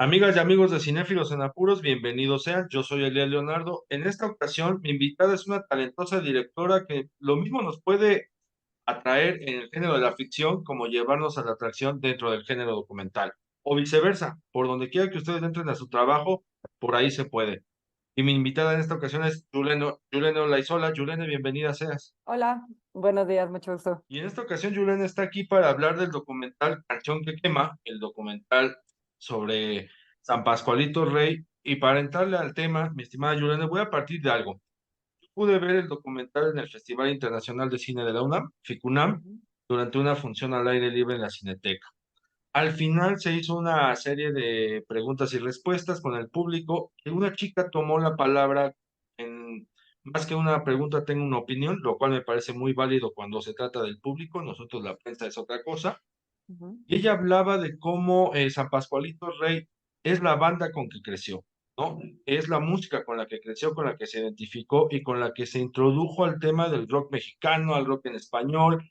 Amigas y amigos de Cinéfilos en Apuros, bienvenidos sean. Yo soy Elia Leonardo. En esta ocasión, mi invitada es una talentosa directora que lo mismo nos puede atraer en el género de la ficción como llevarnos a la atracción dentro del género documental. O viceversa, por donde quiera que ustedes entren a su trabajo, por ahí se puede. Y mi invitada en esta ocasión es Yulene Olaizola. Yulene, bienvenida seas. Hola, buenos días, mucho gusto. Y en esta ocasión, Yulene está aquí para hablar del documental Canción que Quema, el documental sobre San Pascualito Rey. Y para entrarle al tema, mi estimada Yulene, voy a partir de algo. Yo pude ver el documental en el Festival Internacional de Cine de la UNAM, FICUNAM, Ujú. durante una función al aire libre en la Cineteca. Al final se hizo una serie de preguntas y respuestas con el público y una chica tomó la palabra en más que una pregunta, tengo una opinión, lo cual me parece muy válido cuando se trata del público, nosotros la prensa es otra cosa. Ujú. Y ella hablaba de cómo San Pascualito Rey es la banda con que creció, ¿no? Es la música con la que creció, con la que se identificó y con la que se introdujo al tema del rock mexicano, al rock en español,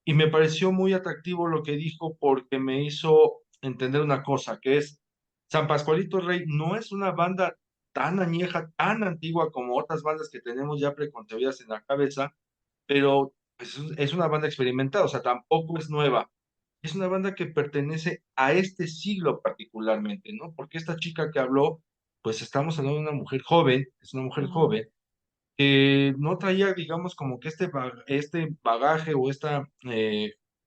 y me pareció muy atractivo lo que dijo porque me hizo entender una cosa, que es San Pascualito Rey no es una banda tan añeja, tan antigua como otras bandas que tenemos ya preconcebidas en la cabeza, pero pues, es una banda experimentada, o sea, tampoco es nueva. Es una banda que pertenece a este siglo particularmente, ¿no? Porque esta chica que habló, pues estamos hablando de una mujer joven, es una mujer Ujú. joven, que no traía, digamos, como que este bagaje o esta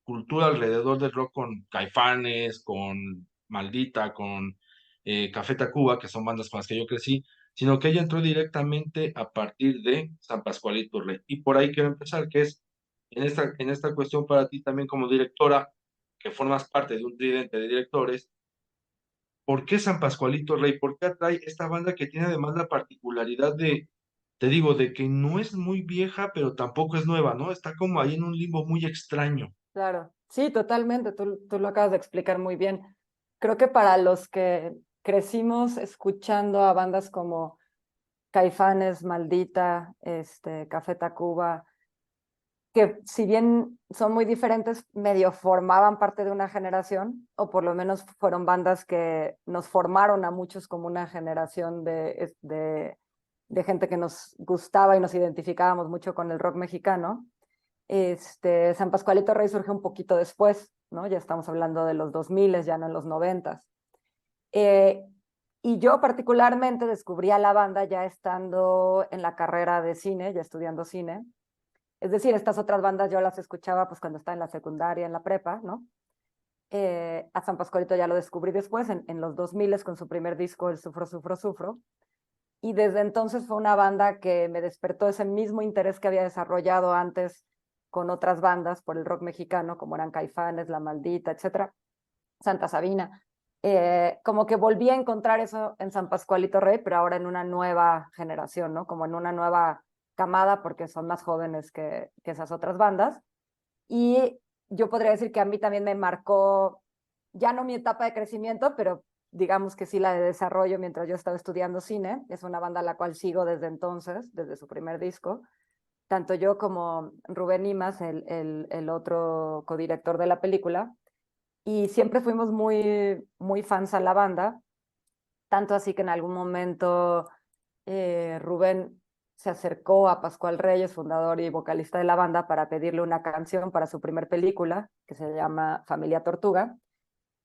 cultura alrededor del rock con Caifanes, con Maldita, con Café Tacuba, que son bandas con las que yo crecí, sino que ella entró directamente a partir de San Pascualito Rey. Y por ahí quiero empezar, que es en esta cuestión para ti también como directora, que formas parte de un tridente de directores. ¿Por qué San Pascualito Rey? ¿Por qué atrae esta banda que tiene además la particularidad de, te digo, de que no es muy vieja, pero tampoco es nueva, ¿no? Está como ahí en un limbo muy extraño. Claro, sí, totalmente, tú lo acabas de explicar muy bien. Creo que para los que crecimos escuchando a bandas como Caifanes, Maldita, Café Tacuba, que si bien son muy diferentes, medio formaban parte de una generación, o por lo menos fueron bandas que nos formaron a muchos como una generación de gente que nos gustaba y nos identificábamos mucho con el rock mexicano. San Pascualito Rey surge un poquito después, ¿no? Ya estamos hablando de los 2000, ya no en los 90. Eh, y yo particularmente descubrí a la banda ya estando en la carrera de cine, ya estudiando cine. Es decir, estas otras bandas yo las escuchaba pues cuando estaba en la secundaria, en la prepa, ¿no? A San Pascualito ya lo descubrí después, en los 2000 con su primer disco, El Sufro, Sufro, Sufro. Y desde entonces fue una banda que me despertó ese mismo interés que había desarrollado antes con otras bandas por el rock mexicano, como eran Caifanes, La Maldita, etcétera, Santa Sabina. Como que volví a encontrar eso en San Pascualito Rey, pero ahora en una nueva generación, ¿no? Como en una nueva camada, porque son más jóvenes que esas otras bandas. Y yo podría decir que a mí también me marcó, ya no mi etapa de crecimiento, pero digamos que sí la de desarrollo mientras yo estaba estudiando cine. Es una banda a la cual sigo desde entonces, desde su primer disco. Tanto yo como Rubén Imas, el otro codirector de la película, y siempre fuimos muy fans a la banda, tanto así que en algún momento Rubén se acercó a Pascual Reyes, fundador y vocalista de la banda, para pedirle una canción para su primer película, que se llama Familia Tortuga.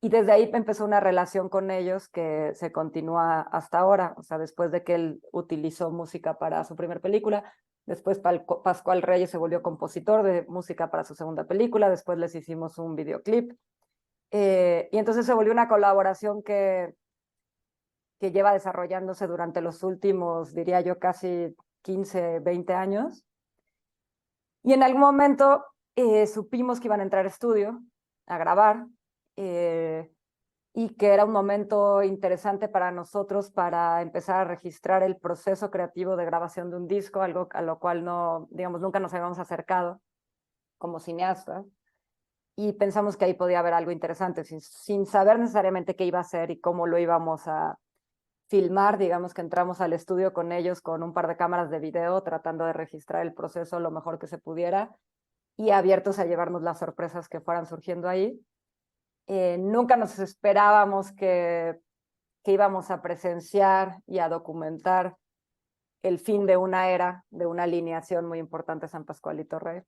Y desde ahí empezó una relación con ellos que se continúa hasta ahora. O sea, después de que él utilizó música para su primer película, después Pascual Reyes se volvió compositor de música para su segunda película, después les hicimos un videoclip. Y entonces se volvió una colaboración que lleva desarrollándose durante los últimos, diría yo, casi 15, 20 años. Y en algún momento supimos que iban a entrar a estudio a grabar, eh, y que era un momento interesante para nosotros para empezar a registrar el proceso creativo de grabación de un disco, algo a lo cual no, digamos, nunca nos habíamos acercado como cineastas. Y pensamos que ahí podía haber algo interesante, sin saber necesariamente qué iba a ser y cómo lo íbamos a filmar. Digamos que entramos al estudio con ellos con un par de cámaras de video, tratando de registrar el proceso lo mejor que se pudiera y abiertos a llevarnos las sorpresas que fueran surgiendo ahí. Nunca nos esperábamos que que íbamos a presenciar y a documentar el fin de una era, de una alineación muy importante San Pascualito Rey.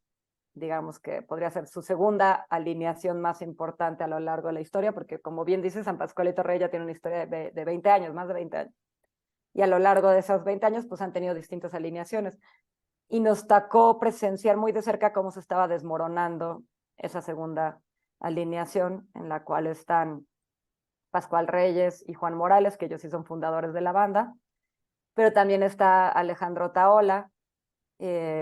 Digamos que podría ser su segunda alineación más importante a lo largo de la historia, porque como bien dice, San Pascualito Rey ya tiene una historia de 20 años, más de 20 años. Y a lo largo de esos 20 años, pues han tenido distintas alineaciones. Y nos tocó presenciar muy de cerca cómo se estaba desmoronando esa segunda alineación, en la cual están Pascual Reyes y Juan Morales, que ellos sí son fundadores de la banda, pero también está Alejandro Taola,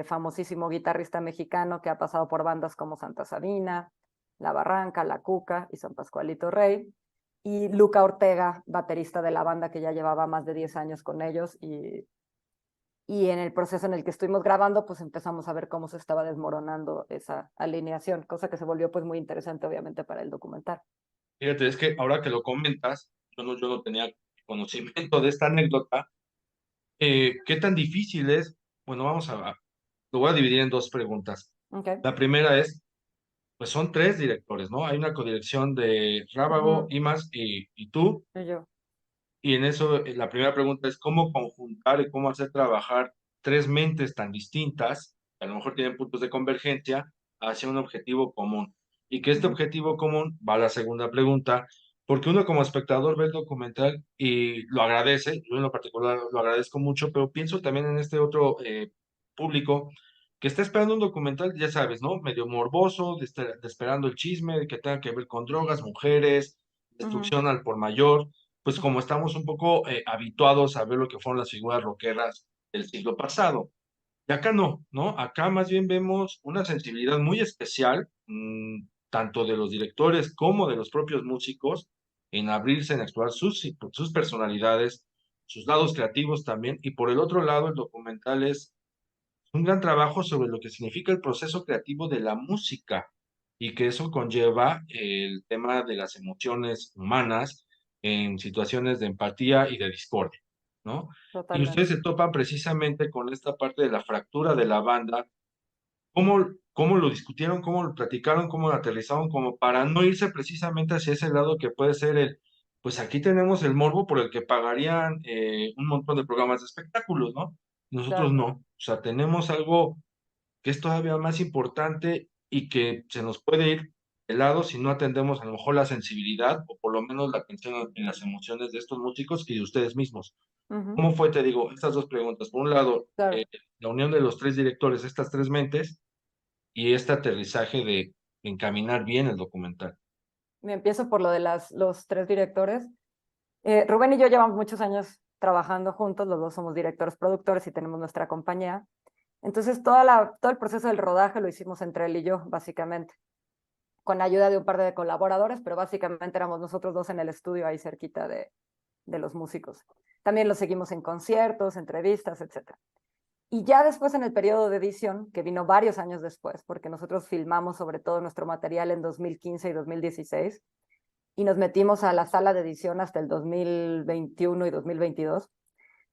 famosísimo guitarrista mexicano que ha pasado por bandas como Santa Sabina, La Barranca, La Cuca y San Pascualito Rey, y Luca Ortega, baterista de la banda que ya llevaba más de 10 años con ellos, y en el proceso en el que estuvimos grabando, pues empezamos a ver cómo se estaba desmoronando esa alineación, cosa que se volvió pues muy interesante obviamente para el documental. Fíjate, es que ahora que lo comentas, yo no tenía conocimiento de esta anécdota. ¿Qué tan difícil es? Bueno, lo voy a dividir en dos preguntas. Okay. La primera es, pues son tres directores, ¿no? Hay una codirección de Rábago, Imas y tú. Y yo. Y en eso, la primera pregunta es cómo conjuntar y cómo hacer trabajar tres mentes tan distintas, que a lo mejor tienen puntos de convergencia, hacia un objetivo común. Y que este objetivo común va a la segunda pregunta, porque uno como espectador ve el documental y lo agradece, yo en lo particular lo agradezco mucho, pero pienso también en este otro público que está esperando un documental, ya sabes, ¿no? Medio morboso, de esperando el chisme, de que tenga que ver con drogas, mujeres, destrucción al por mayor, pues como estamos un poco habituados a ver lo que fueron las figuras rockeras del siglo pasado. Y acá no, ¿no? Acá más bien vemos una sensibilidad muy especial, tanto de los directores como de los propios músicos, en abrirse, en explorar sus personalidades, sus lados creativos también. Y por el otro lado, el documental es un gran trabajo sobre lo que significa el proceso creativo de la música y que eso conlleva el tema de las emociones humanas en situaciones de empatía y de discordia, ¿no? Y ustedes Totalmente. se topan precisamente con esta parte de la fractura de la banda. ¿Cómo lo discutieron, cómo lo platicaron, cómo lo aterrizaron, como para no irse precisamente hacia ese lado que puede ser pues aquí tenemos el morbo por el que pagarían un montón de programas de espectáculos, ¿no? Nosotros Claro. no. O sea, tenemos algo que es todavía más importante y que se nos puede ir de lado si no atendemos a lo mejor la sensibilidad o por lo menos la atención en las emociones de estos músicos y de ustedes mismos. Ujú. ¿Cómo fue, te digo, estas dos preguntas? Por un lado, Claro. la unión de los tres directores, estas tres mentes, y este aterrizaje de encaminar bien el documental. Me empiezo por lo de los tres directores. Rubén y yo llevamos muchos años trabajando juntos, los dos somos directores productores y tenemos nuestra compañía. Entonces, todo el proceso del rodaje lo hicimos entre él y yo, básicamente, con ayuda de un par de colaboradores, pero básicamente éramos nosotros dos en el estudio ahí cerquita de los músicos. También los seguimos en conciertos, entrevistas, etcétera. Y ya después en el periodo de edición, que vino varios años después, porque nosotros filmamos sobre todo nuestro material en 2015 y 2016, y nos metimos a la sala de edición hasta el 2021 y 2022,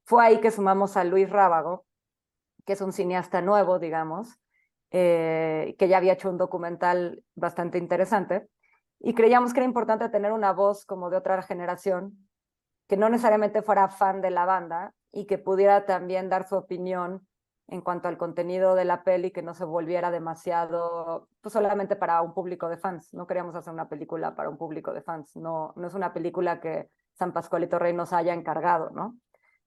fue ahí que sumamos a Luis Rábago, que es un cineasta nuevo, digamos, que ya había hecho un documental bastante interesante, y creíamos que era importante tener una voz como de otra generación, que no necesariamente fuera fan de la banda y que pudiera también dar su opinión en cuanto al contenido de la peli, que no se volviera demasiado, pues solamente para un público de fans. No queríamos hacer una película para un público de fans. No, no es una película que San Pascualito Rey nos haya encargado, ¿no?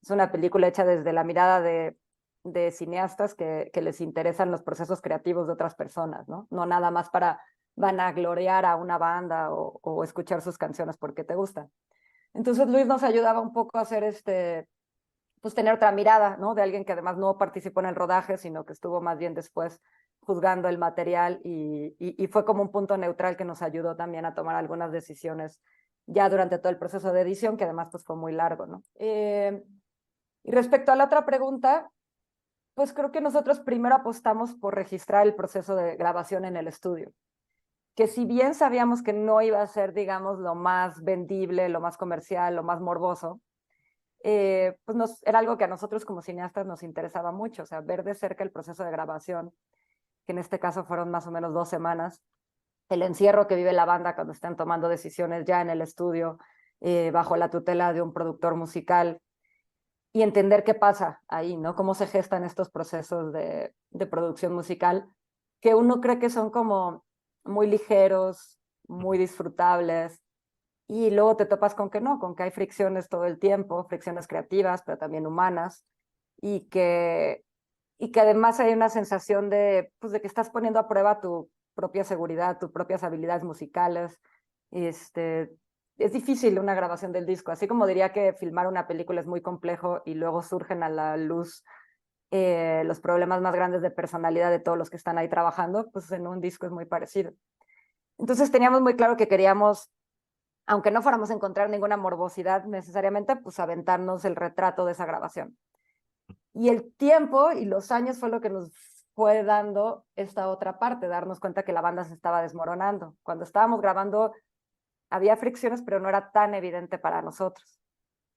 Es una película hecha desde la mirada de cineastas que les interesan los procesos creativos de otras personas, ¿no? No nada más para vanagloriar a una banda o escuchar sus canciones porque te gustan. Entonces Luis nos ayudaba un poco a hacer pues tener otra mirada, ¿no? De alguien que además no participó en el rodaje, sino que estuvo más bien después juzgando el material y fue como un punto neutral que nos ayudó también a tomar algunas decisiones ya durante todo el proceso de edición, que además pues fue muy largo, ¿no? Y respecto a la otra pregunta, pues creo que nosotros primero apostamos por registrar el proceso de grabación en el estudio, que si bien sabíamos que no iba a ser, digamos, lo más vendible, lo más comercial, lo más morboso, pues era algo que a nosotros como cineastas nos interesaba mucho, o sea, ver de cerca el proceso de grabación, que en este caso fueron más o menos 2 semanas, el encierro que vive la banda cuando están tomando decisiones ya en el estudio, bajo la tutela de un productor musical y entender qué pasa ahí, ¿no? Cómo se gestan estos procesos de producción musical que uno cree que son como muy ligeros, muy disfrutables, y luego te topas con que no, con que hay fricciones todo el tiempo, fricciones creativas, pero también humanas, y que, y que además hay una sensación de, pues, de que estás poniendo a prueba tu propia seguridad, tus propias habilidades musicales. Es difícil una grabación del disco, así como diría que filmar una película es muy complejo y luego surgen a la luz los problemas más grandes de personalidad de todos los que están ahí trabajando, pues en un disco es muy parecido. Entonces teníamos muy claro que queríamos, aunque no fuéramos a encontrar ninguna morbosidad necesariamente, pues aventarnos el retrato de esa grabación. Y el tiempo y los años fue lo que nos fue dando esta otra parte, darnos cuenta que la banda se estaba desmoronando. Cuando estábamos grabando había fricciones, pero no era tan evidente para nosotros.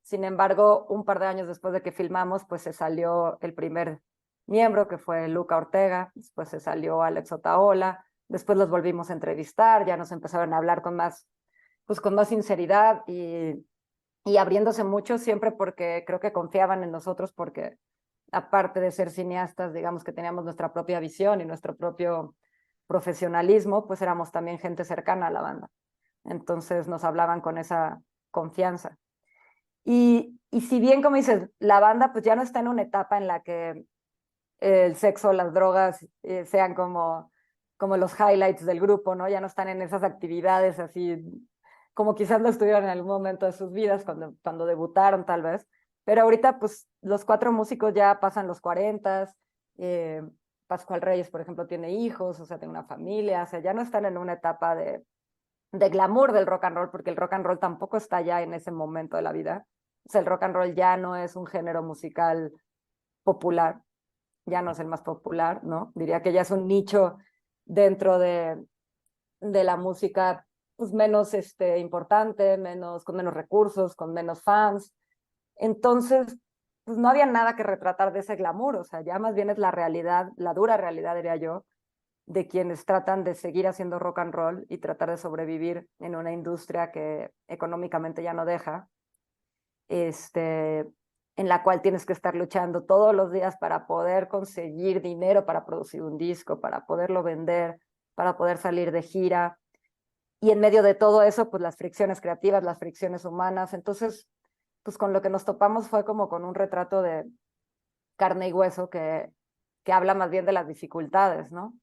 Sin embargo, un par de años después de que filmamos, pues se salió el primer miembro, que fue Luca Ortega, después se salió Alex Otaola, después los volvimos a entrevistar, ya nos empezaron a hablar con más, pues con más sinceridad y abriéndose mucho, siempre porque creo que confiaban en nosotros, porque aparte de ser cineastas, digamos que teníamos nuestra propia visión y nuestro propio profesionalismo, pues éramos también gente cercana a la banda. Entonces nos hablaban con esa confianza. Y si bien, como dices, la banda pues ya no está en una etapa en la que el sexo, las drogas sean como los highlights del grupo, ¿no? Ya no están en esas actividades así como quizás lo estuvieron en algún momento de sus vidas, cuando debutaron tal vez. Pero ahorita pues los cuatro músicos ya pasan los 40, eh, Pascual Reyes, por ejemplo, tiene hijos, o sea, tiene una familia, o sea, ya no están en una etapa de glamour del rock and roll, porque el rock and roll tampoco está ya en ese momento de la vida. O sea, el rock and roll ya no es un género musical popular, ya no es el más popular, ¿no? Diría que ya es un nicho dentro de la música pues menos importante, con menos recursos, con menos fans. Entonces, pues no había nada que retratar de ese glamour, o sea, ya más bien es la realidad, la dura realidad, diría yo, de quienes tratan de seguir haciendo rock and roll y tratar de sobrevivir en una industria que económicamente ya no deja, en la cual tienes que estar luchando todos los días para poder conseguir dinero para producir un disco, para poderlo vender, para poder salir de gira. Y en medio de todo eso, pues las fricciones creativas, las fricciones humanas. Entonces, pues con lo que nos topamos fue como con un retrato de carne y hueso que habla más bien de las dificultades, ¿no?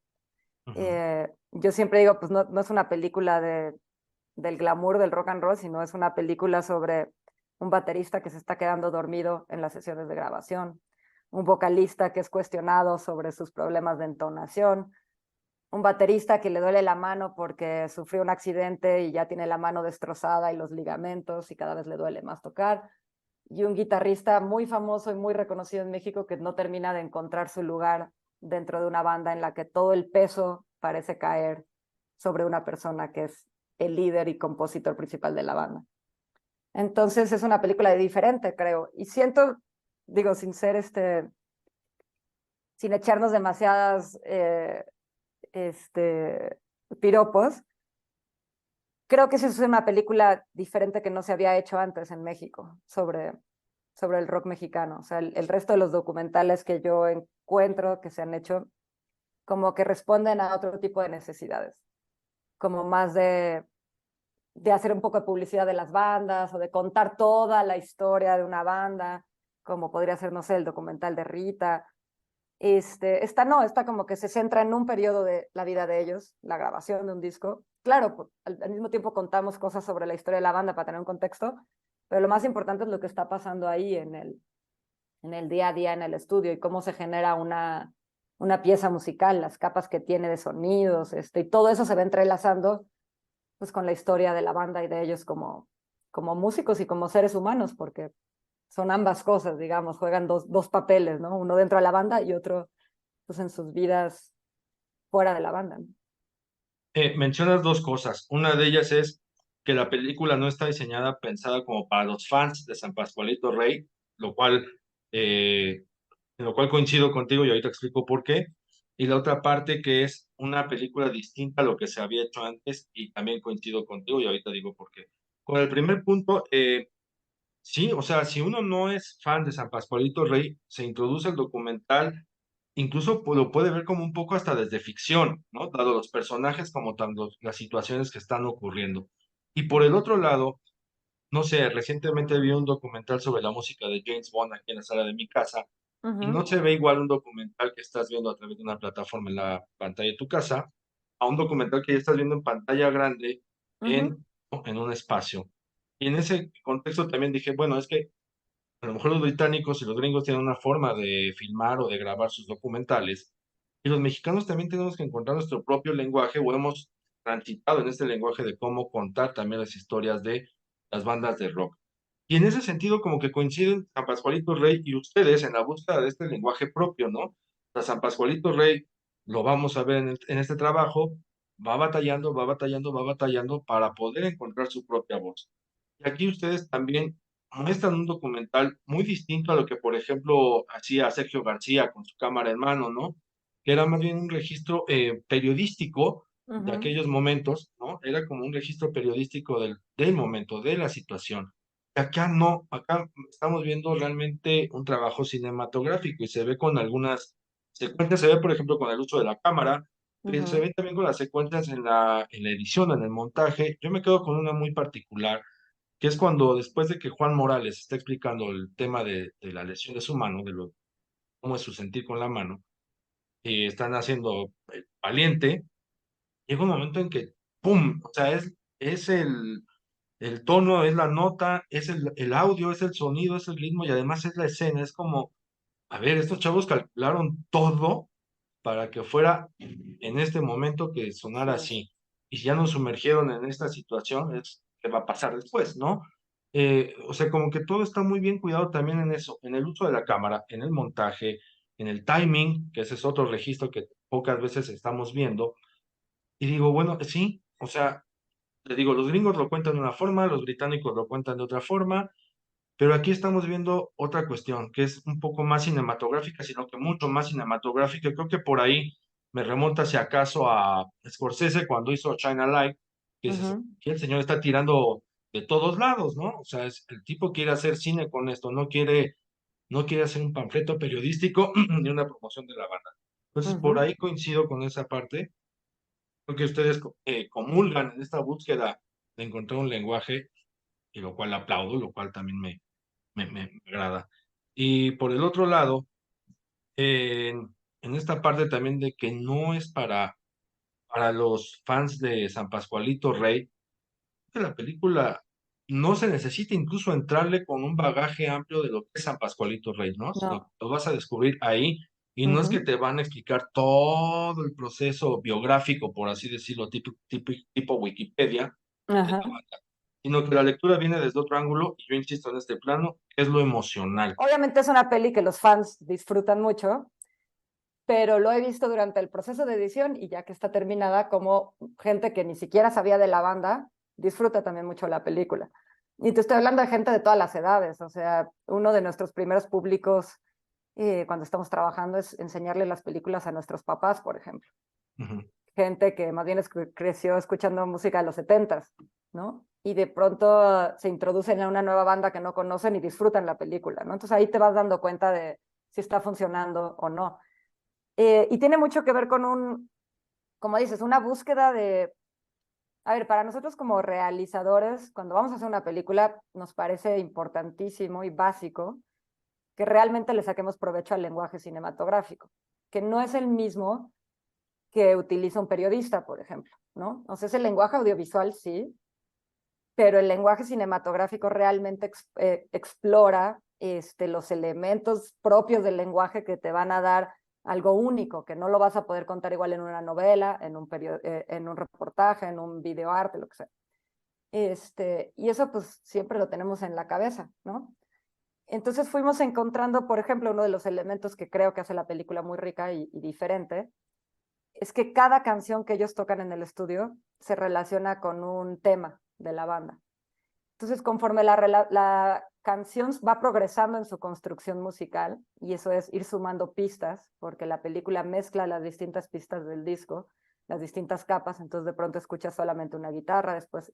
Yo siempre digo, pues no es una película del glamour del rock and roll, sino es una película sobre un baterista que se está quedando dormido en las sesiones de grabación, un vocalista que es cuestionado sobre sus problemas de entonación, un baterista que le duele la mano porque sufrió un accidente y ya tiene la mano destrozada y los ligamentos y cada vez le duele más tocar, y un guitarrista muy famoso y muy reconocido en México que no termina de encontrar su lugar dentro de una banda en la que todo el peso parece caer sobre una persona que es el líder y compositor principal de la banda. Entonces es una película diferente, creo. Y siento, digo, sin ser sin echarnos demasiadas piropos, creo que esa es una película diferente que no se había hecho antes en México sobre el rock mexicano. O sea, el resto de los documentales que yo encuentro que se han hecho como que responden a otro tipo de necesidades, como más de hacer un poco de publicidad de las bandas o de contar toda la historia de una banda, como podría ser, no sé, el documental de Rita. Esta no, esta como que se centra en un periodo de la vida de ellos, la grabación de un disco. Claro, al mismo tiempo contamos cosas sobre la historia de la banda para tener un contexto, pero lo más importante es lo que está pasando ahí en el día a día en el estudio y cómo se genera una pieza musical, las capas que tiene de sonidos, y todo eso se va entrelazando pues con la historia de la banda y de ellos como músicos y como seres humanos, porque son ambas cosas, digamos, juegan dos papeles, ¿no? Uno dentro de la banda y otro pues en sus vidas fuera de la banda, ¿no? Mencionas dos cosas. Una de ellas es que la película no está diseñada, pensada como para los fans de San Pascualito Rey, lo cual, en lo cual coincido contigo y ahorita explico por qué. Y la otra parte que es una película distinta a lo que se había hecho antes y también coincido contigo y ahorita digo por qué. Con el primer punto, sí, o sea, si uno no es fan de San Pascualito Rey, se introduce el documental, incluso lo puede ver como un poco hasta desde ficción, ¿no? Dado los personajes como tanto las situaciones que están ocurriendo. Y por el otro lado, no sé, recientemente vi un documental sobre la música de James Bond aquí en la sala de mi casa, y Ujú, no se ve igual un documental que estás viendo a través de una plataforma en la pantalla de tu casa, a un documental que ya estás viendo en pantalla grande ujú, en un espacio. Y en ese contexto también dije, bueno, es que a lo mejor los británicos y los gringos tienen una forma de filmar o de grabar sus documentales, y los mexicanos también tenemos que encontrar nuestro propio lenguaje, o hemos transitado en este lenguaje de cómo contar también las historias de las bandas de rock. Y en ese sentido, como que coinciden San Pascualito Rey y ustedes en la búsqueda de este lenguaje propio, ¿no? O sea, San Pascualito Rey, lo vamos a ver en este trabajo, va batallando, va batallando, va batallando para poder encontrar su propia voz. Y aquí ustedes también muestran un documental muy distinto a lo que, por ejemplo, hacía Sergio García con su cámara en mano, ¿no? Que era más bien un registro periodístico de ujú, aquellos momentos, ¿no? Era como un registro periodístico del momento, de la situación. Acá no, acá estamos viendo realmente un trabajo cinematográfico y se ve con algunas secuencias, se ve por ejemplo con el uso de la cámara, pero se ujú, ve también con las secuencias en la edición, en el montaje. Yo me quedo con una muy particular, que es cuando después de que Juan Morales está explicando el tema de la lesión de su mano, cómo es su sentir con la mano, y están haciendo valiente, llega un momento en que, ¡pum! O sea, es el tono, es la nota, es el audio, es el sonido, es el ritmo y además es la escena. Es como, a ver, estos chavos calcularon todo para que fuera en este momento que sonara sí. así. Y si ya nos sumergieron en esta situación, es qué va a pasar después, ¿no? O sea, como que todo está muy bien cuidado también en eso, en el uso de la cámara, en el montaje, en el timing, que ese es otro registro que pocas veces estamos viendo. Y digo, bueno, sí, o sea, le digo, los gringos lo cuentan de una forma, los británicos lo cuentan de otra forma, pero aquí estamos viendo otra cuestión que es un poco más cinematográfica, sino que mucho más cinematográfica. Creo que por ahí me remonta, si acaso, a Scorsese cuando hizo China Light, que es Ujú, que el señor está tirando de todos lados, ¿no? O sea, el tipo quiere hacer cine con esto, no quiere hacer un panfleto periodístico ni una promoción de la banda. Entonces, por ujú, ahí coincido con esa parte. Creo que ustedes comulgan en esta búsqueda de encontrar un lenguaje, y lo cual aplaudo, lo cual también me agrada. Y por el otro lado, en esta parte también de que no es para los fans de San Pascualito Rey, que la película no se necesita incluso entrarle con un bagaje amplio de lo que es San Pascualito Rey, ¿no? Sino que no. lo vas a descubrir ahí, y no es que Ujú, te van a explicar todo el proceso biográfico, por así decirlo, tipo Wikipedia, ajá. sino que la lectura viene desde otro ángulo, y yo insisto en este plano, es lo emocional. Obviamente es una peli que los fans disfrutan mucho, pero lo he visto durante el proceso de edición y ya que está terminada, como gente que ni siquiera sabía de la banda disfruta también mucho la película. Y te estoy hablando de gente de todas las edades, o sea, uno de nuestros primeros públicos cuando estamos trabajando es enseñarle las películas a nuestros papás, por ejemplo. Ujú. Gente que más bien creció escuchando música de los 70s, ¿no? Y de pronto se introducen a una nueva banda que no conocen y disfrutan la película, ¿no? Entonces ahí te vas dando cuenta de si está funcionando o no. Y tiene mucho que ver con como dices, una búsqueda de, a ver, para nosotros como realizadores, cuando vamos a hacer una película, nos parece importantísimo y básico que realmente le saquemos provecho al lenguaje cinematográfico, que no es el mismo que utiliza un periodista, por ejemplo, ¿no? O sea, ese lenguaje audiovisual sí, pero el lenguaje cinematográfico realmente explora los elementos propios del lenguaje que te van a dar algo único, que no lo vas a poder contar igual en una novela, en un reportaje, en un videoarte, lo que sea. Y eso pues siempre lo tenemos en la cabeza, ¿no? Entonces fuimos encontrando, por ejemplo, uno de los elementos que creo que hace la película muy rica y diferente, es que cada canción que ellos tocan en el estudio se relaciona con un tema de la banda. Entonces, conforme la canción va progresando en su construcción musical, y eso es ir sumando pistas, porque la película mezcla las distintas pistas del disco, las distintas capas, entonces de pronto escuchas solamente una guitarra, después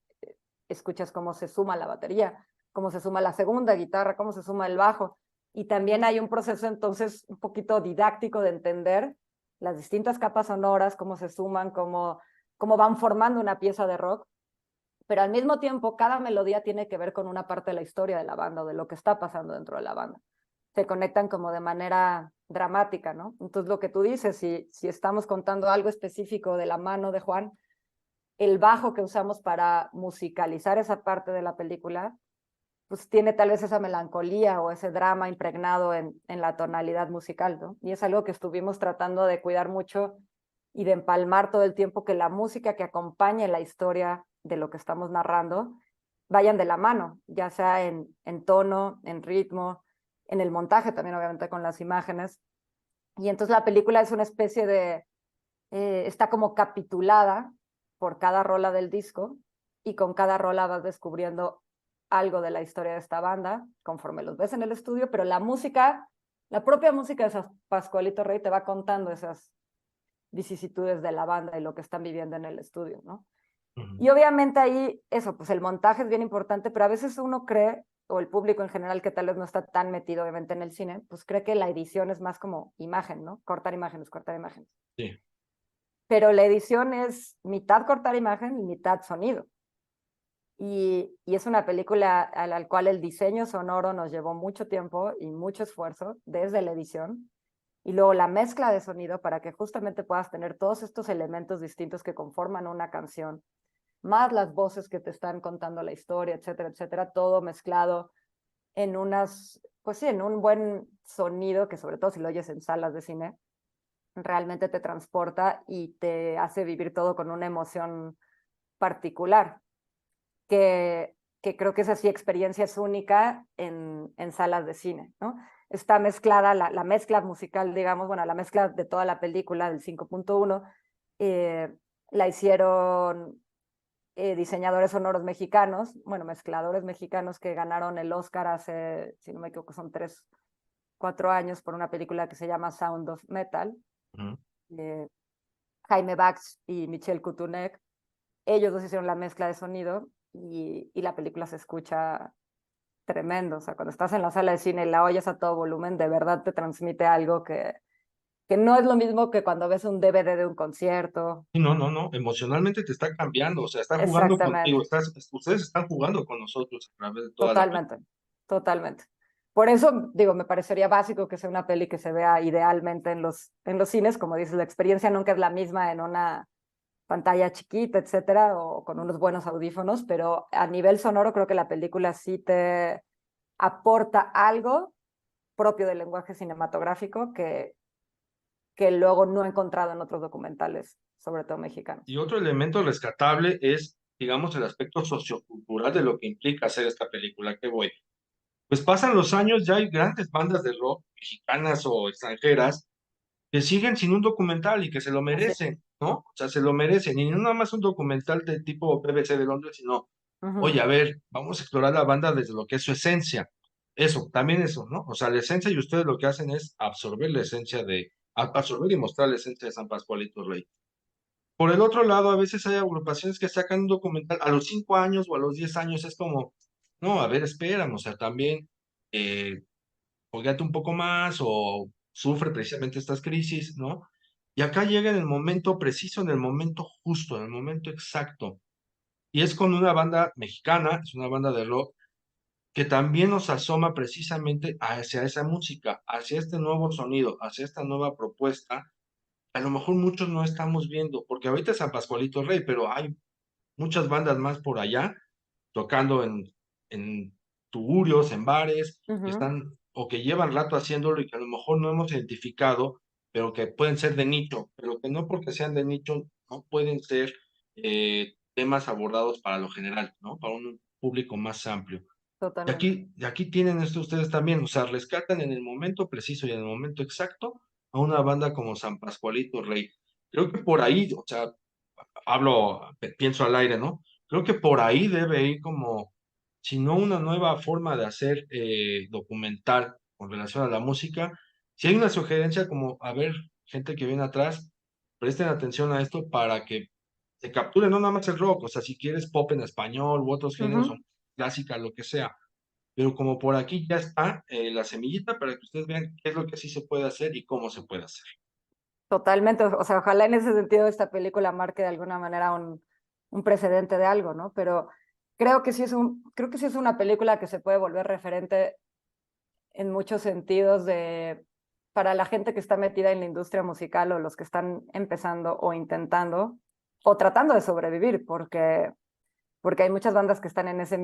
escuchas cómo se suma la batería, cómo se suma la segunda guitarra, cómo se suma el bajo. Y también hay un proceso entonces un poquito didáctico de entender las distintas capas sonoras, cómo se suman, cómo van formando una pieza de rock, pero al mismo tiempo cada melodía tiene que ver con una parte de la historia de la banda o de lo que está pasando dentro de la banda. Se conectan como de manera dramática, ¿no? Entonces lo que tú dices, si estamos contando algo específico de la mano de Juan, el bajo que usamos para musicalizar esa parte de la película, pues tiene tal vez esa melancolía o ese drama impregnado en la tonalidad musical, ¿no? Y es algo que estuvimos tratando de cuidar mucho y de empalmar todo el tiempo, que la música que acompañe la historia de lo que estamos narrando vayan de la mano, ya sea en tono, en ritmo, en el montaje también obviamente con las imágenes. Y entonces la película es una especie de, está como capitulada por cada rola del disco y con cada rola vas descubriendo algo de la historia de esta banda conforme los ves en el estudio, pero la música, la propia música de Pascualito Rey te va contando esas vicisitudes de la banda y lo que están viviendo en el estudio, ¿no? Y obviamente ahí, eso, pues el montaje es bien importante, pero a veces uno cree, o el público en general que tal vez no está tan metido obviamente en el cine, pues cree que la edición es más como imagen, ¿no? Cortar imágenes, cortar imágenes. Sí. Pero la edición es mitad cortar imagen y mitad sonido. Y es una película a la cual el diseño sonoro nos llevó mucho tiempo y mucho esfuerzo desde la edición. Y luego la mezcla de sonido para que justamente puedas tener todos estos elementos distintos que conforman una canción, más las voces que te están contando la historia, etcétera, etcétera, todo mezclado en unas, pues sí, en un buen sonido que sobre todo si lo oyes en salas de cine, realmente te transporta y te hace vivir todo con una emoción particular, que creo que esa sí experiencia es única en salas de cine, ¿no? Está mezclada, la mezcla musical, digamos, bueno, la mezcla de toda la película del 5.1, la hicieron diseñadores sonoros mexicanos, bueno, mezcladores mexicanos que ganaron el Oscar hace, si no me equivoco, son 3, 4 años por una película que se llama Sound of Metal. Ujú. eh, Jaime Bax y Michel Kutunek, ellos dos hicieron la mezcla de sonido y la película se escucha tremendo. O sea, cuando estás en la sala de cine y la oyes a todo volumen, de verdad te transmite algo que no es lo mismo que cuando ves un DVD de un concierto. Sí, no, no, no, emocionalmente te está cambiando, o sea, está jugando Exactamente, contigo, ustedes están jugando con nosotros a través de toda la película. totalmente, totalmente. Por eso, digo, me parecería básico que sea una peli que se vea idealmente en los cines. Como dices, la experiencia nunca es la misma en una pantalla chiquita, etcétera, o con unos buenos audífonos, pero a nivel sonoro creo que la película sí te aporta algo propio del lenguaje cinematográfico que luego no he encontrado en otros documentales, sobre todo mexicanos. Y otro elemento rescatable es, digamos, el aspecto sociocultural de lo que implica hacer esta película. ¿Qué voy? Pues pasan los años, ya hay grandes bandas de rock mexicanas o extranjeras que siguen sin un documental y que se lo Así. merecen, ¿no? O sea, se lo merecen. Y no nada más un documental de tipo BBC de Londres, sino, oye, Uh-huh. a ver, vamos a explorar la banda desde lo que es su esencia. Eso, también eso, ¿no? O sea, la esencia, y ustedes lo que hacen es absorber la esencia absorber y mostrar la esencia de San Pascualito Rey. Por el otro lado, a veces hay agrupaciones que sacan un documental a los 5 años o a los 10 años, es como, no, a ver, espérame, o sea, también eh, juégate un poco más o sufre precisamente estas crisis, ¿no? Y acá llega en el momento preciso, en el momento justo, en el momento exacto. Y es con una banda mexicana, es una banda de rock, que también nos asoma precisamente hacia esa música, hacia este nuevo sonido, hacia esta nueva propuesta. A lo mejor muchos no estamos viendo, porque ahorita es San Pascualito Rey, pero hay muchas bandas más por allá tocando en tuburios, en bares, que Uh-huh. están o que llevan rato haciéndolo y que a lo mejor no hemos identificado, pero que pueden ser de nicho, pero que no porque sean de nicho no pueden ser temas abordados para lo general, ¿no? Para un público más amplio. Totalmente. Y aquí tienen esto ustedes también, o sea, rescatan en el momento preciso y en el momento exacto a una banda como San Pascualito Rey. Creo que por ahí, o sea, pienso al aire, ¿no? Creo que por ahí debe ir como, si no una nueva forma de hacer documental con relación a la música, si hay una sugerencia como, a ver, gente que viene atrás, presten atención a esto para que se capture no nada más el rock, o sea, si quieres pop en español u otros géneros o Ujú. clásica, lo que sea. Pero como por aquí ya está la semillita para que ustedes vean qué es lo que sí se puede hacer y cómo se puede hacer. Totalmente, o sea, ojalá en ese sentido esta película marque de alguna manera un precedente de algo, ¿no? Pero creo que sí es una película que se puede volver referente en muchos sentidos para la gente que está metida en la industria musical o los que están empezando o intentando o tratando de sobrevivir, porque hay muchas bandas que están en esa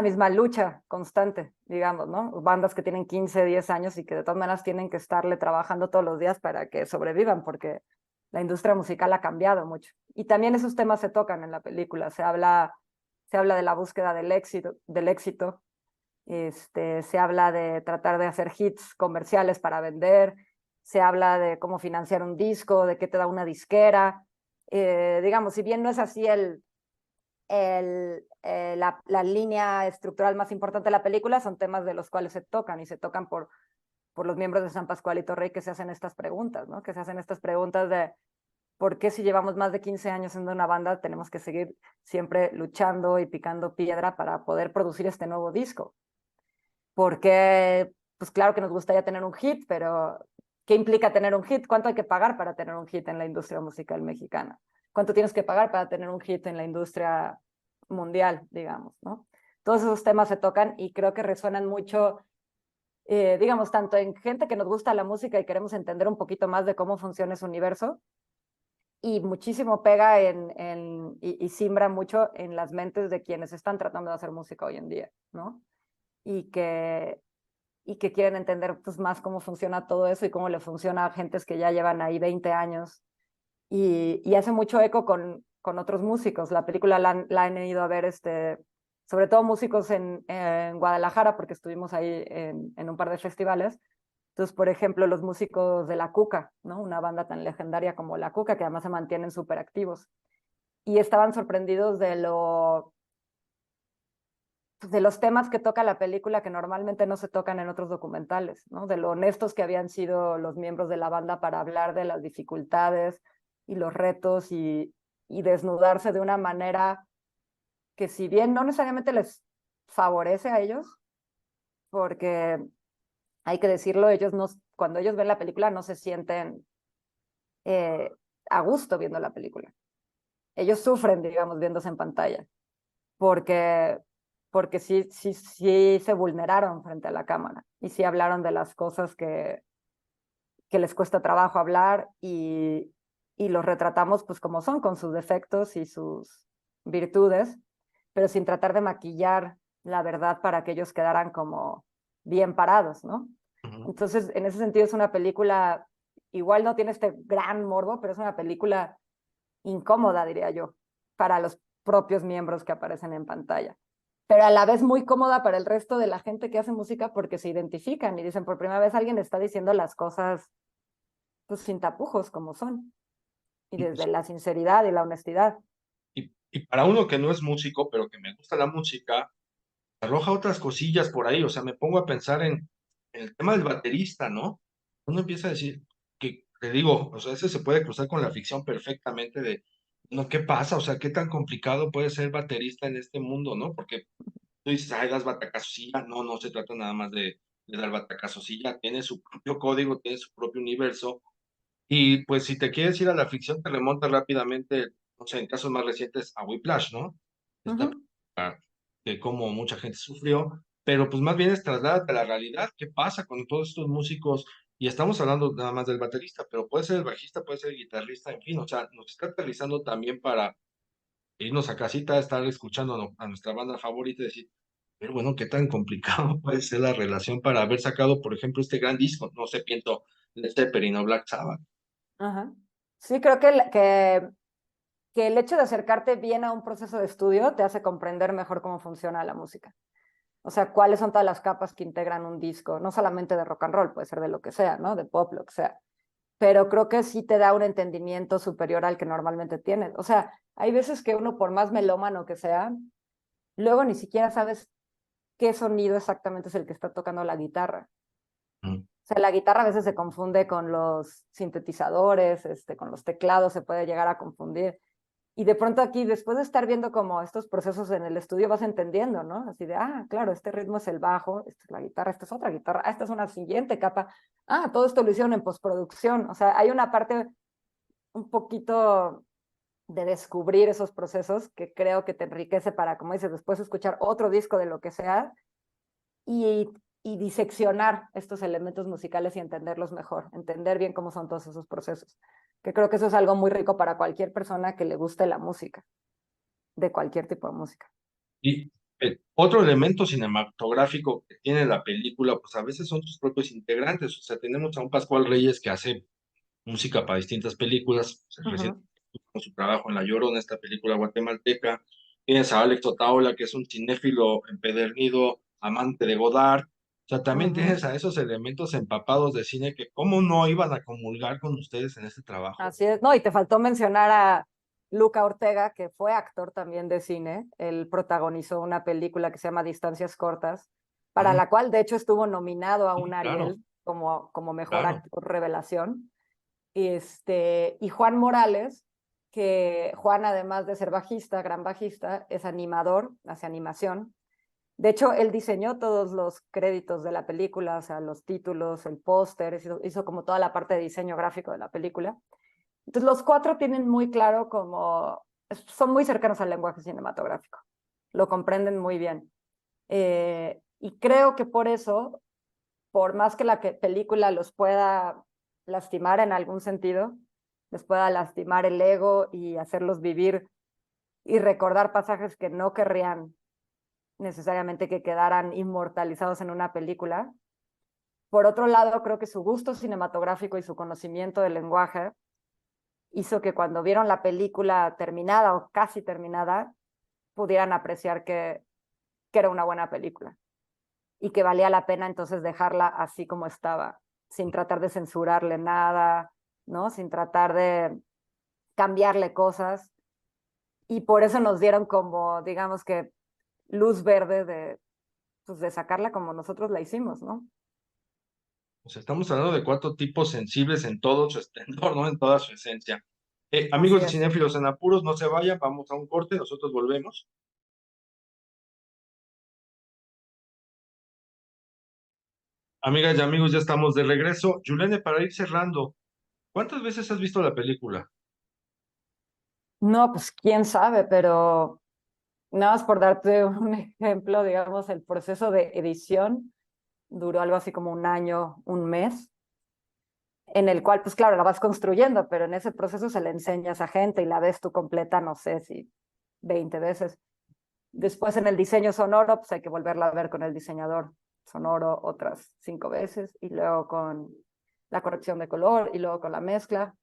misma lucha constante, digamos, ¿no? Bandas que tienen 15, 10 años y que de todas maneras tienen que estarle trabajando todos los días para que sobrevivan, porque la industria musical ha cambiado mucho. Y también esos temas se tocan en la película, se habla de la búsqueda del éxito, se habla de tratar de hacer hits comerciales para vender, se habla de cómo financiar un disco, de qué te da una disquera. Digamos, si bien no es así la línea estructural más importante de la película, son temas de los cuales se tocan y se tocan por los miembros de San Pascualito Rey que se hacen estas preguntas, ¿no? Que se hacen estas preguntas de por qué si llevamos más de 15 años siendo una banda tenemos que seguir siempre luchando y picando piedra para poder producir este nuevo disco. Porque, pues claro que nos gustaría tener un hit, pero ¿qué implica tener un hit? ¿Cuánto hay que pagar para tener un hit en la industria musical mexicana? ¿Cuánto tienes que pagar para tener un hit en la industria mundial, digamos, ¿no? Todos esos temas se tocan y creo que resuenan mucho, digamos, tanto en gente que nos gusta la música y queremos entender un poquito más de cómo funciona ese universo, y muchísimo pega y simbra mucho en las mentes de quienes están tratando de hacer música hoy en día, ¿no? Y que, y que quieren entender pues, más cómo funciona todo eso y cómo le funciona a gentes que ya llevan ahí 20 años. Y hace mucho eco con otros músicos. La película la han ido a ver, sobre todo músicos en Guadalajara, porque estuvimos ahí en un par de festivales. Entonces, por ejemplo, los músicos de La Cuca, ¿no? Una banda tan legendaria como La Cuca, que además se mantienen súper activos. Y estaban sorprendidos de los temas que toca la película que normalmente no se tocan en otros documentales, ¿no? De lo honestos que habían sido los miembros de la banda para hablar de las dificultades y los retos y desnudarse de una manera que si bien no necesariamente les favorece a ellos, porque hay que decirlo, cuando ellos ven la película no se sienten eh, a gusto viendo la película. Ellos sufren, digamos, viéndose en pantalla, porque, porque sí se vulneraron frente a la cámara y sí hablaron de las cosas que les cuesta trabajo hablar y los retratamos pues como son, con sus defectos y sus virtudes, pero sin tratar de maquillar la verdad para que ellos quedaran como bien parados, ¿no? Ujú. Entonces, en ese sentido es una película, igual no tiene este gran morbo, pero es una película incómoda, diría yo, para los propios miembros que aparecen en pantalla. Pero a la vez muy cómoda para el resto de la gente que hace música porque se identifican y dicen, por primera vez alguien está diciendo las cosas pues sin tapujos como son y desde la sinceridad y la honestidad. Y para uno que no es músico, pero que me gusta la música, arroja otras cosillas por ahí, o sea, me pongo a pensar en el tema del baterista, ¿no? Uno empieza a decir que, te digo, o sea, ese se puede cruzar con la ficción perfectamente de, no, ¿qué pasa? O sea, ¿qué tan complicado puede ser baterista en este mundo, ¿no? Porque tú dices, ay, das batacazos y ya, no, no se trata nada más de dar batacazos y ya, tiene su propio código, tiene su propio universo, y pues si te quieres ir a la ficción, te remontas rápidamente, no sé, en casos más recientes a Whiplash, ¿no? Uh Esta -huh. película de cómo mucha gente sufrió, pero pues más bien es trasládate a la realidad, ¿qué pasa con todos estos músicos? Y estamos hablando nada más del baterista, pero puede ser el bajista, puede ser el guitarrista, en fin, o sea, nos está aterrizando también para irnos a casita, estar escuchando a nuestra banda favorita y decir, pero bueno, qué tan complicado puede ser la relación para haber sacado, por ejemplo, este gran disco, no sé, pienso, Led Zeppelin o Black Sabbath. Ajá. Sí, creo que el hecho de acercarte bien a un proceso de estudio te hace comprender mejor cómo funciona la música. O sea, cuáles son todas las capas que integran un disco, no solamente de rock and roll, puede ser de lo que sea, ¿no? De pop, lo que sea. Pero creo que sí te da un entendimiento superior al que normalmente tienes. O sea, hay veces que uno, por más melómano que sea, luego ni siquiera sabes qué sonido exactamente es el que está tocando la guitarra. Mm. sea, la guitarra a veces se confunde con los sintetizadores, con los teclados se puede llegar a confundir. Y de pronto aquí, después de estar viendo como estos procesos en el estudio, vas entendiendo, ¿no? Así de, claro, este ritmo es el bajo, esta es la guitarra, esta es otra guitarra, esta es una siguiente capa. Todo esto lo hicieron en postproducción. O sea, hay una parte un poquito de descubrir esos procesos que creo que te enriquece para, como dices, después escuchar otro disco de lo que sea y, y diseccionar estos elementos musicales y entenderlos mejor, entender bien cómo son todos esos procesos. Que creo que eso es algo muy rico para cualquier persona que le guste la música, de cualquier tipo de música. Y otro elemento cinematográfico que tiene la película, pues a veces son sus propios integrantes. O sea, tenemos a un Pascual Reyes que hace música para distintas películas, recién con su trabajo en La Llorona, esta película guatemalteca. Tienes a Alex Otaola, que es un cinéfilo empedernido, amante de Godard. O sea, también tienes a esos elementos empapados de cine que cómo no iban a comulgar con ustedes en este trabajo. Así es, no, y te faltó mencionar a Luca Ortega, que fue actor también de cine. Él protagonizó una película que se llama Distancias Cortas, para Mm, la cual de hecho estuvo nominado a un sí, claro, Ariel como mejor claro. actor revelación. Y Juan Morales, que Juan, además de ser bajista, gran bajista, es animador, hace animación. De hecho, él diseñó todos los créditos de la película, o sea, los títulos, el póster, hizo como toda la parte de diseño gráfico de la película. Entonces, los cuatro tienen muy claro como, son muy cercanos al lenguaje cinematográfico, lo comprenden muy bien. Y creo que por eso, por más que la película los pueda lastimar en algún sentido, les pueda lastimar el ego y hacerlos vivir y recordar pasajes que no querrían necesariamente que quedaran inmortalizados en una película. Por otro lado, creo que su gusto cinematográfico y su conocimiento del lenguaje hizo que cuando vieron la película terminada o casi terminada, pudieran apreciar que era una buena película y que valía la pena entonces dejarla así como estaba, sin tratar de censurarle nada, ¿no? Sin tratar de cambiarle cosas. Y por eso nos dieron como, digamos que, luz verde pues de sacarla como nosotros la hicimos, ¿no? O sea, estamos hablando de cuatro tipos sensibles en todo su esplendor, ¿no? En toda su esencia. Así Amigos de es. Cinéfilos en Apuros, no se vayan, vamos a un corte, nosotros volvemos. Amigas y amigos, ya estamos de regreso. Juliane, para ir cerrando, ¿cuántas veces has visto la película? No, pues quién sabe, pero nada más por darte un ejemplo, digamos, el proceso de edición duró algo así como un año, un mes, en el cual, pues claro, la vas construyendo, pero en ese proceso se le enseñas a gente y la ves tú completa, no sé si 20 veces. Después en el diseño sonoro, pues hay que volverla a ver con el diseñador sonoro otras 5 veces y luego con la corrección de color y luego con la mezcla,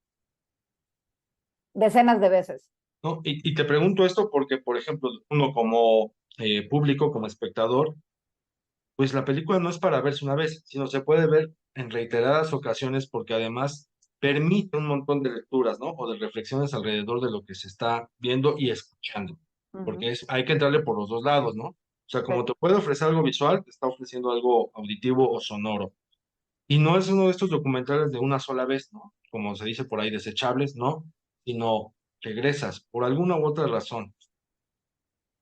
decenas de veces. ¿No? Y te pregunto esto porque, por ejemplo, uno como público, como espectador, pues la película no es para verse una vez, sino se puede ver en reiteradas ocasiones porque además permite un montón de lecturas, ¿no? O de reflexiones alrededor de lo que se está viendo y escuchando, porque hay que entrarle por los dos lados, ¿no? O sea, como Sí, te puede ofrecer algo visual, te está ofreciendo algo auditivo o sonoro. Y no es uno de estos documentales de una sola vez, ¿no? Como se dice por ahí, desechables, ¿no? Sino regresas por alguna u otra razón.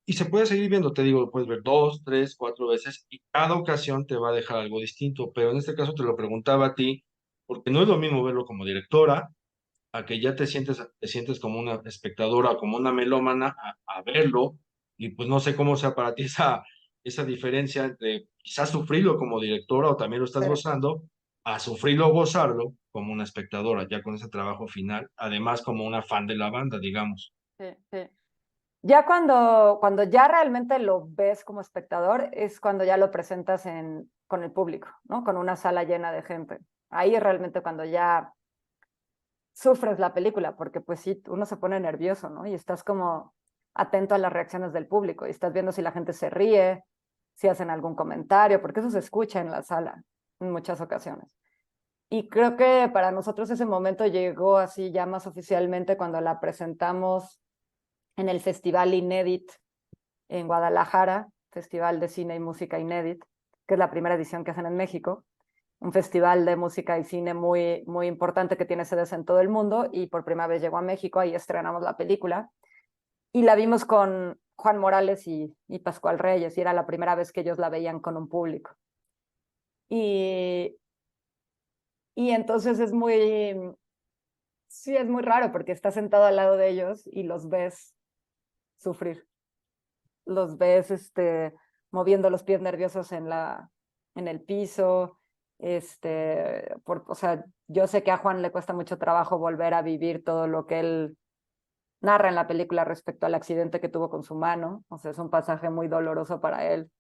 Y se puede seguir viendo, te digo, lo puedes ver dos, tres, cuatro veces y cada ocasión te va a dejar algo distinto. Pero en este caso te lo preguntaba a ti, porque no es lo mismo verlo como directora, a que ya te sientes como una espectadora, como una melómana, a verlo. Y pues no sé cómo sea para ti esa diferencia entre quizás sufrirlo como directora o también lo estás sí, gozando, a sufrirlo o gozarlo como una espectadora, ya con ese trabajo final, además como una fan de la banda, digamos. sí, sí. Ya cuando ya realmente lo ves como espectador, es cuando ya lo presentas con el público, ¿no? Con una sala llena de gente. Ahí es realmente cuando ya sufres la película, porque pues sí, uno se pone nervioso, ¿no? Y estás como atento a las reacciones del público y estás viendo si la gente se ríe, si hacen algún comentario, porque eso se escucha en la sala en muchas ocasiones. Y creo que para nosotros ese momento llegó así ya más oficialmente cuando la presentamos en el Festival Inédit en Guadalajara, Festival de Cine y Música Inédit, que es la primera edición que hacen en México, un festival de música y cine muy, muy importante que tiene sedes en todo el mundo, y por primera vez llegó a México, ahí estrenamos la película, y la vimos con Juan Morales y Pascual Reyes, y era la primera vez que ellos la veían con un público. Y, y entonces sí, es muy raro porque estás sentado al lado de ellos y los ves sufrir, los ves moviendo los pies nerviosos en el piso, o sea, yo sé que a Juan le cuesta mucho trabajo volver a vivir todo lo que él narra en la película respecto al accidente que tuvo con su mano, o sea, es un pasaje muy doloroso para él.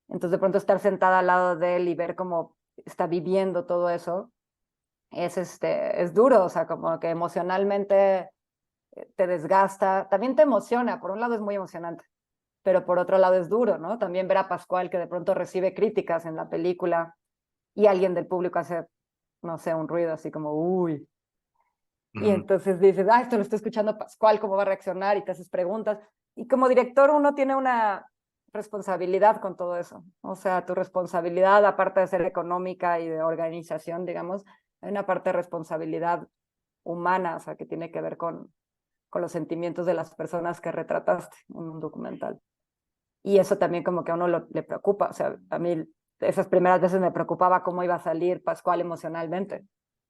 Entonces, de pronto estar sentada al lado de él y ver cómo está viviendo todo eso, es duro, o sea, como que emocionalmente te desgasta, también te emociona, por un lado es muy emocionante, pero por otro lado es duro, ¿no? También ver a Pascual que de pronto recibe críticas en la película y alguien del público hace, no sé, un ruido así como, uy. Y entonces dices, ah, esto lo estoy escuchando Pascual, ¿cómo va a reaccionar? Y te haces preguntas. Y como director uno tiene una responsabilidad con todo eso. O sea, tu responsabilidad, aparte de ser económica y de organización, digamos, hay una parte de responsabilidad humana, o sea, que tiene que ver con los sentimientos de las personas que retrataste en un documental. Y eso también como que a uno le preocupa. O sea, a mí esas primeras veces me preocupaba cómo iba a salir Pascual emocionalmente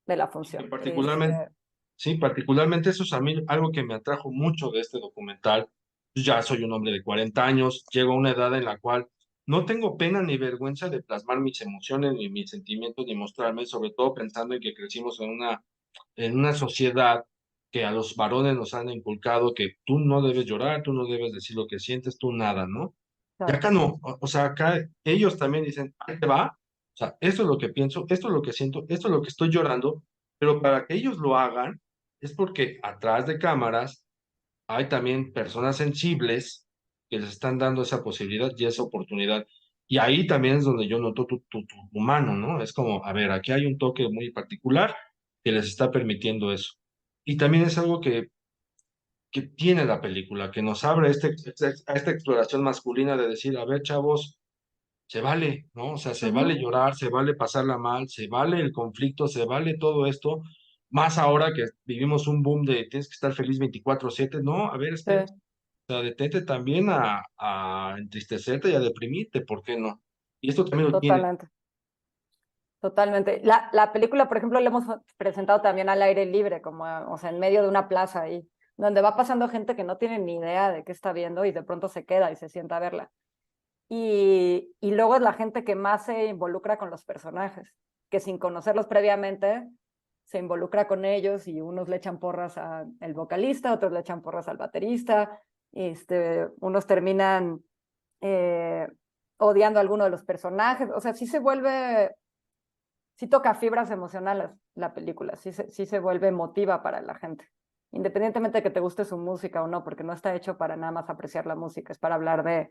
de la función. Particularmente, sí, particularmente eso es a mí algo que me atrajo mucho de este documental. Yo ya soy un hombre de 40 años, llego a una edad en la cual no tengo pena ni vergüenza de plasmar mis emociones ni mis sentimientos ni mostrarme, sobre todo pensando en que crecimos en una sociedad que a los varones nos han inculcado que tú no debes llorar, tú no debes decir lo que sientes, tú nada, ¿no? Y claro, acá no, o sea, acá ellos también dicen, ahí te va, o sea, esto es lo que pienso, esto es lo que siento, esto es lo que estoy llorando, pero para que ellos lo hagan es porque atrás de cámaras hay también personas sensibles que les están dando esa posibilidad y esa oportunidad. Y ahí también es donde yo noto tu humano, ¿no? Es como, a ver, aquí hay un toque muy particular que les está permitiendo eso. Y también es algo que tiene la película, que nos abre a esta exploración masculina de decir, a ver, chavos, se vale, ¿no? O sea, se vale uh-huh, llorar, se vale pasarla mal, se vale el conflicto, se vale todo esto, más ahora que vivimos un boom de tienes que estar feliz 24/7, no, a ver, sí, espera, o sea, detente también a entristecerte y a deprimirte, ¿por qué no? Y esto también lo tiene. totalmente. Totalmente. La película, por ejemplo, la hemos presentado también al aire libre, como, o sea, en medio de una plaza ahí, donde va pasando gente que no tiene ni idea de qué está viendo y de pronto se queda y se sienta a verla. Y luego es la gente que más se involucra con los personajes, que sin conocerlos previamente se involucra con ellos y unos le echan porras al vocalista, otros le echan porras al baterista, unos terminan eh, odiando a alguno de los personajes, o sea, sí toca fibras emocionales la película, sí se vuelve emotiva para la gente, independientemente de que te guste su música o no, porque no está hecho para nada más apreciar la música, es para hablar de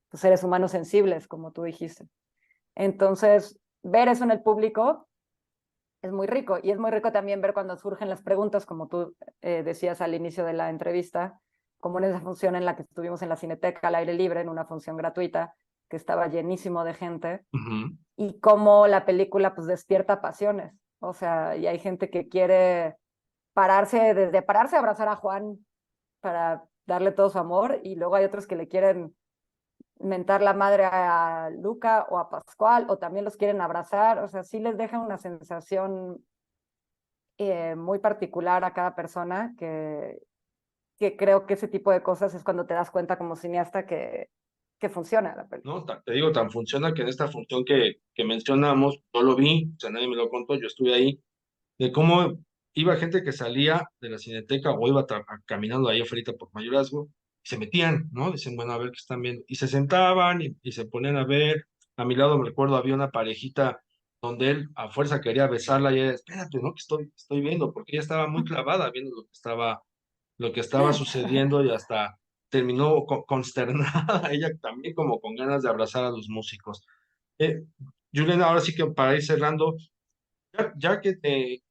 pues, seres humanos sensibles, como tú dijiste. Entonces, ver eso en el público es muy rico, y es muy rico también ver cuando surgen las preguntas, como tú decías al inicio de la entrevista, como en esa función en la que estuvimos en la Cineteca al aire libre, en una función gratuita, que estaba llenísimo de gente, Ujú. y cómo la película pues despierta pasiones. O sea, y hay gente que quiere desde pararse a abrazar a Juan para darle todo su amor, y luego hay otros que le quieren mentar la madre a Luca o a Pascual, o también los quieren abrazar. O sea, sí les deja una sensación muy particular a cada persona, que creo que ese tipo de cosas es cuando te das cuenta como cineasta que funciona la película. ¿No? Te digo, tan funciona que en esta función que mencionamos, yo lo vi, o sea, nadie me lo contó, yo estuve ahí, de cómo iba gente que salía de la Cineteca o iba caminando ahí afuera por Mayorazgo, y se metían, ¿no? Dicen, bueno, a ver qué están viendo. Y se sentaban y se ponían a ver. A mi lado, me recuerdo, había una parejita donde él a fuerza quería besarla y ella, espérate, ¿no? Que estoy viendo, porque ella estaba muy clavada viendo lo que estaba sucediendo y hasta terminó consternada, ella también como con ganas de abrazar a los músicos. Eh, Juliana, ahora sí que para ir cerrando, ya que te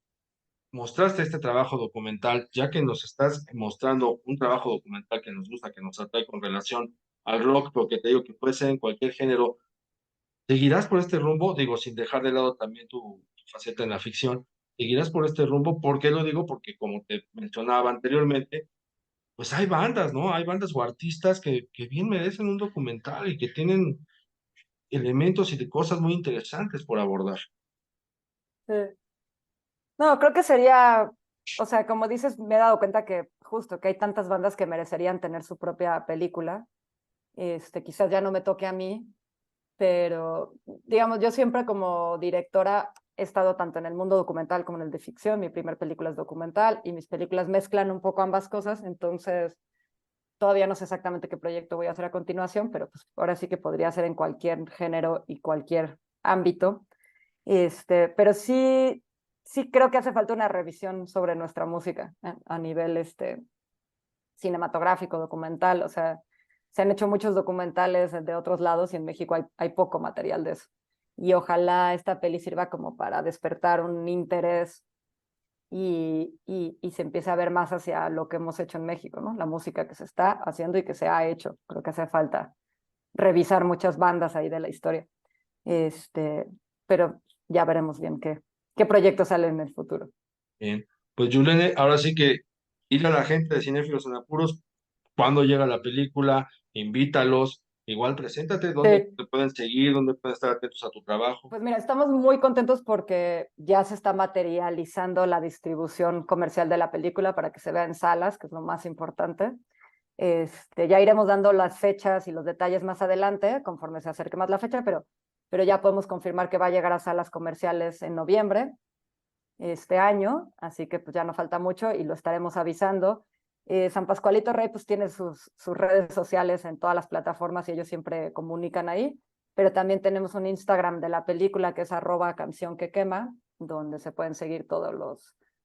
mostraste este trabajo documental, ya que nos estás mostrando un trabajo documental que nos gusta, que nos atrae con relación al rock, porque te digo que puede ser en cualquier género, ¿Seguirás por este rumbo? Digo, sin dejar de lado también tu faceta en la ficción. ¿Seguirás por este rumbo? ¿Por qué lo digo? Porque como te mencionaba anteriormente, pues hay bandas, ¿no? Hay bandas o artistas que bien merecen un documental y que tienen elementos y de cosas muy interesantes por abordar. Sí. No, creo que sería, o sea, como dices, me he dado cuenta que justo que hay tantas bandas que merecerían tener su propia película. Quizás ya no me toque a mí, pero digamos, yo siempre como directora he estado tanto en el mundo documental como en el de ficción. Mi primer película es documental y mis películas mezclan un poco ambas cosas, entonces todavía no sé exactamente qué proyecto voy a hacer a continuación, pero pues ahora sí que podría ser en cualquier género y cualquier ámbito. Pero sí, sí creo que hace falta una revisión sobre nuestra música a nivel cinematográfico, documental. O sea, se han hecho muchos documentales de otros lados y en México hay poco material de eso. Y ojalá esta peli sirva como para despertar un interés y se empiece a ver más hacia lo que hemos hecho en México, ¿no? La música que se está haciendo y que se ha hecho. Creo que hace falta revisar muchas bandas ahí de la historia. Este, pero ya veremos bien qué proyectos salen en el futuro. Bien, pues Yulene, ahora sí que dile a la gente de Cinéfilos en Apuros cuándo llega la película, invítalos, igual preséntate, dónde Sí. te pueden seguir, dónde pueden estar atentos a tu trabajo. Pues mira, estamos muy contentos porque ya se está materializando la distribución comercial de la película para que se vea en salas, que es lo más importante. Ya iremos dando las fechas y los detalles más adelante, conforme se acerque más la fecha, pero ya podemos confirmar que va a llegar a salas comerciales en noviembre este año, así que pues ya no falta mucho y lo estaremos avisando. San Pascualito Rey pues tiene sus redes sociales en todas las plataformas y ellos siempre comunican ahí, pero también tenemos un Instagram de la película que es @canción que quema, donde se pueden seguir todas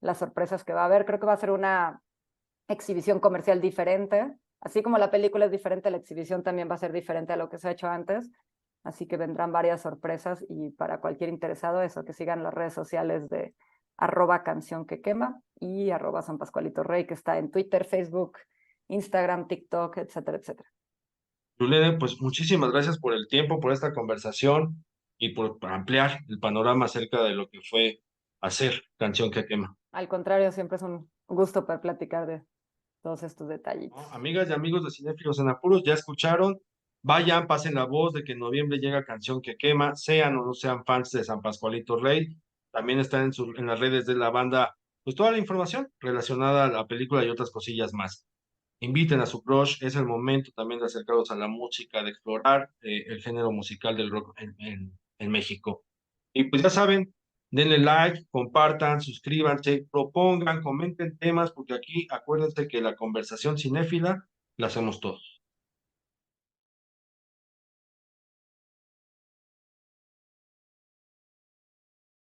las sorpresas que va a haber. Creo que va a ser una exhibición comercial diferente, así como la película es diferente, la exhibición también va a ser diferente a lo que se ha hecho antes, así que vendrán varias sorpresas y para cualquier interesado eso, que sigan las redes sociales de @canción que quema y @San Pascualito Rey, que está en Twitter, Facebook, Instagram, TikTok, etcétera, etcétera. Yulene, pues muchísimas gracias por el tiempo, por esta conversación y por ampliar el panorama acerca de lo que fue hacer Canción que Quema. Al contrario, siempre es un gusto poder platicar de todos estos detallitos. ¿No? Amigas y amigos de Cinéfilos en Apuros, ya escucharon, vayan, pasen la voz de que en noviembre llega Canción que Quema, sean o no sean fans de San Pascualito Rey, también están en las redes de la banda, pues toda la información relacionada a la película y otras cosillas más. Inviten a su crush, es el momento también de acercarlos a la música, de explorar el género musical del rock en México. Y pues ya saben, denle like, compartan, suscríbanse, propongan, comenten temas, porque aquí acuérdense que la conversación cinéfila la hacemos todos.